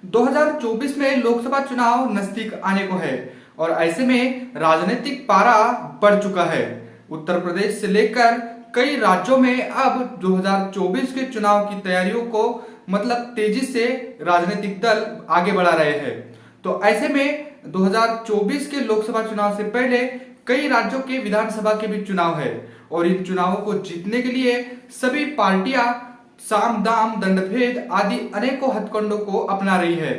2024 में लोकसभा चुनाव नजदीक आने को है और ऐसे में राजनीतिक पारा बढ़ चुका है। उत्तर प्रदेश से लेकर कई राज्यों में अब 2024 के चुनाव की तैयारियों को तेजी से राजनीतिक दल आगे बढ़ा रहे हैं। तो ऐसे में 2024 के लोकसभा चुनाव से पहले कई राज्यों के विधानसभा के भी चुनाव है और इन चुनावों को जीतने के लिए सभी पार्टियां साम दाम दंडभेद आदि अनेकों हथकंडों को अपना रही है।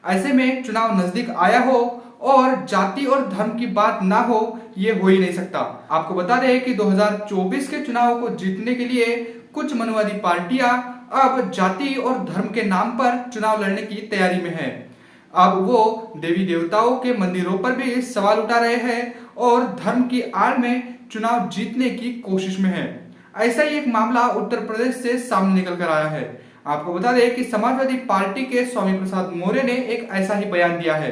ऐसे में चुनाव नजदीक आया हो और जाति और धर्म की बात ना हो, ये हो ही नहीं सकता। आपको बता दें कि 2024 के चुनाव को जीतने के लिए कुछ मनुवादी पार्टियां अब जाति और धर्म के नाम पर चुनाव लड़ने की तैयारी में है। अब वो देवी देवताओं के मंदिरों पर भी सवाल उठा रहे हैं और धर्म की आड़ में चुनाव जीतने की कोशिश में है। ऐसा ही एक मामला उत्तर प्रदेश से सामने निकल कर आया है। आपको बता दें कि समाजवादी पार्टी के स्वामी प्रसाद मौर्य ने एक ऐसा ही बयान दिया है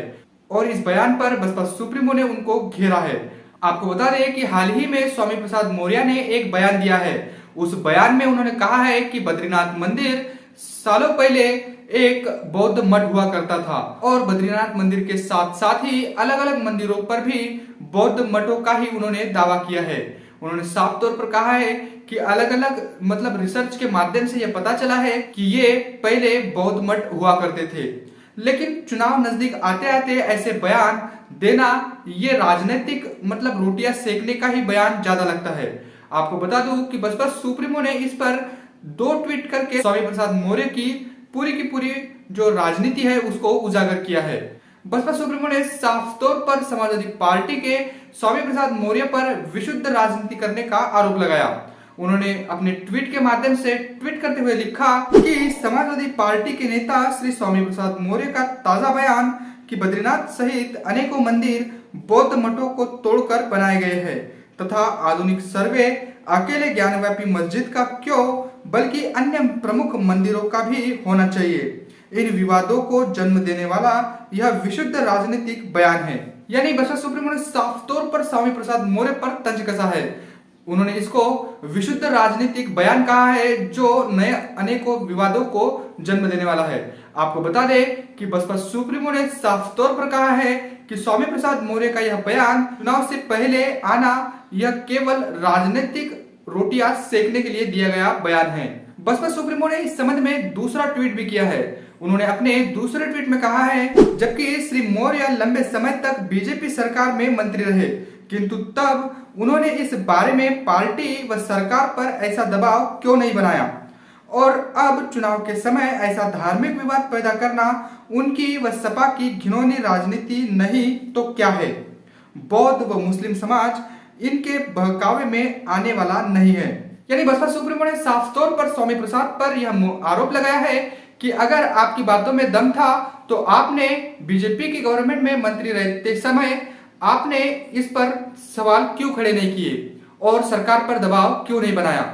और इस बयान पर बसपा सुप्रीमो ने उनको घेरा है। आपको बता दें कि हाल ही में स्वामी प्रसाद मौर्य ने एक बयान दिया है। उस बयान में उन्होंने कहा है कि बद्रीनाथ मंदिर सालों पहले एक बौद्ध मठ हुआ करता था और बद्रीनाथ मंदिर के साथ साथ ही अलग अलग मंदिरों पर भी बौद्ध मठों का ही उन्होंने दावा किया है। उन्होंने साफ तौर पर कहा है कि अलग अलग रिसर्च के माध्यम से यह पता चला है कि ये पहले बौद्ध मठ हुआ करते थे, लेकिन चुनाव नजदीक आते आते ऐसे बयान देना ये राजनीतिक रोटियां सेकने का ही बयान ज्यादा लगता है। आपको बता दूं कि बसपा सुप्रीमो ने इस पर 2 ट्वीट करके स्वामी प्रसाद मौर्य की पूरी जो राजनीति है उसको उजागर किया है। बसपा सुप्रीमो ने साफ तौर पर समाजवादी पार्टी के स्वामी प्रसाद मौर्य पर विशुद्ध राजनीति करने का आरोप लगाया। उन्होंने अपने ट्वीट के माध्यम से ट्वीट करते हुए लिखा कि समाजवादी पार्टी के नेता श्री स्वामी प्रसाद मौर्य का ताजा बयान कि बद्रीनाथ सहित अनेकों मंदिर बौद्ध मठों को तोड़कर बनाए गए हैं तथा आधुनिक सर्वे अकेले ज्ञानव्यापी मस्जिद का क्यों बल्कि अन्य प्रमुख मंदिरों का भी होना चाहिए। इन विवादों को जन्म देने वाला यह विशुद्ध राजनीतिक बयान है। यानी बसपा सुप्रीमो ने साफ तौर पर स्वामी प्रसाद मौर्य पर तंज कसा है। उन्होंने इसको विशुद्ध राजनीतिक बयान कहा है जो नए अनेकों विवादों को जन्म देने वाला है। आपको बता दें कि बसपा सुप्रीमो ने साफ तौर पर कहा है कि स्वामी प्रसाद मौर्य का यह बयान चुनाव से पहले आना यह केवल राजनीतिक रोटियां सेकने के लिए दिया गया बयान है। बसपा सुप्रीमो ने इस संबंध में दूसरा ट्वीट भी किया है। उन्होंने अपने दूसरे ट्वीट में कहा है, जबकि श्री मौर्य लंबे समय तक बीजेपी सरकार में मंत्री रहे, किंतु तब उन्होंने इस बारे में पार्टी व सरकार पर ऐसा दबाव क्यों नहीं बनाया और अब चुनाव के समय ऐसा धार्मिक विवाद पैदा करना उनकी व सपा की घिनौनी राजनीति नहीं तो क्या है। बौद्ध व मुस्लिम समाज इनके बहकावे में आने वाला नहीं है। यानी बसपा सुप्रीमो ने साफ तौर पर स्वामी प्रसाद पर यह आरोप लगाया है कि अगर आपकी बातों में दम था तो आपने बीजेपी की गवर्नमेंट में मंत्री रहते समय आपने इस पर सवाल क्यों खड़े नहीं किए और सरकार पर दबाव क्यों नहीं बनाया।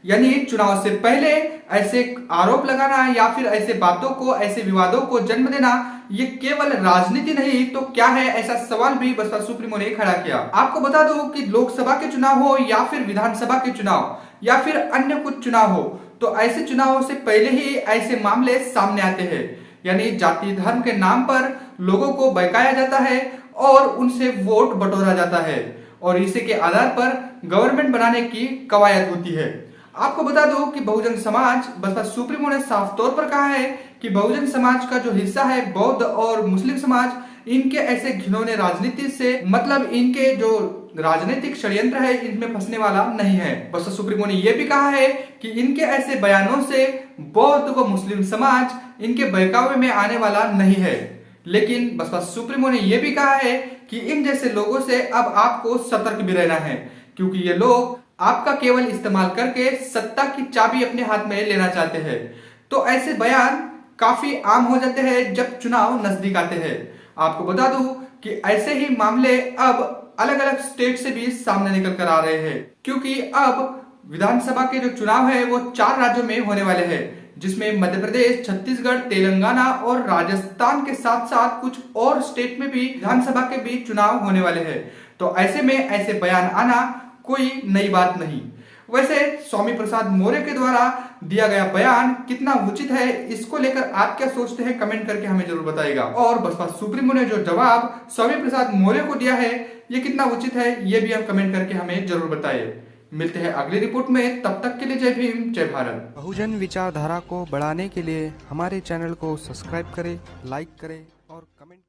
यानी चुनाव से पहले ऐसे आरोप लगाना या फिर ऐसे बातों को ऐसे विवादों को जन्म देना ये केवल राजनीति नहीं तो क्या है, ऐसा सवाल भी बसपा सुप्रीमो ने खड़ा किया। आपको बता दूं कि लोकसभा के चुनाव हो या फिर विधानसभा के चुनाव या फिर अन्य कुछ चुनाव हो तो ऐसे चुनावों से पहले ही ऐसे मामले सामने आते हैं। यानी जाति धर्म के नाम पर लोगों को बहकाया जाता है और उनसे वोट बटोरा जाता है और इसी के आधार पर गवर्नमेंट बनाने की कवायद होती है। आपको बता दो कि बहुजन समाज बसपा सुप्रीमो ने साफ तौर पर कहा है कि बहुजन समाज का जो हिस्सा है बौद्ध और मुस्लिम समाज, इनके ऐसे घिनौने राजनीति से इनके जो राजनीतिक षड्यंत्र है इनमें फंसने वाला नहीं है। बसपा सुप्रीमो ने यह भी कहा है कि इनके ऐसे बयानों से बौद्ध व मुस्लिम समाज इनके बहकावे में आने वाला नहीं है। लेकिन बसपा सुप्रीमो ने यह भी कहा है कि इन जैसे लोगों से अब आपको सतर्क भी रहना है, क्योंकि ये लोग आपका केवल इस्तेमाल करके सत्ता की चाबी अपने हाथ में लेना चाहते हैं। तो ऐसे बयान काफी आम हो जाते हैं जब चुनाव नजदीक आते हैं। आपको बता दूं कि ऐसे ही मामले अब अलग अलग स्टेट से भी सामने निकल कर आ रहे हैं, क्योंकि अब विधानसभा के जो चुनाव है वो 4 राज्यों में होने वाले हैं, जिसमें मध्य प्रदेश, छत्तीसगढ़, तेलंगाना और राजस्थान के साथ साथ कुछ और स्टेट में भी विधानसभा के भी चुनाव होने वाले हैं। तो ऐसे में ऐसे बयान आना कोई नई बात नहीं। वैसे स्वामी प्रसाद मौर्य के द्वारा दिया गया बयान कितना उचित है, इसको लेकर आप क्या सोचते हैं, कमेंट करके हमें जरूर बताइएगा। और बसपा सुप्रीमो ने जो जवाब स्वामी प्रसाद मौर्य को दिया है ये कितना उचित है, ये भी हम कमेंट करके हमें जरूर बताइए। मिलते हैं अगली रिपोर्ट में, तब तक के लिए जय भीम जय भारत। बहुजन विचारधारा को बढ़ाने के लिए हमारे चैनल को सब्सक्राइब करें, लाइक करें और कमेंट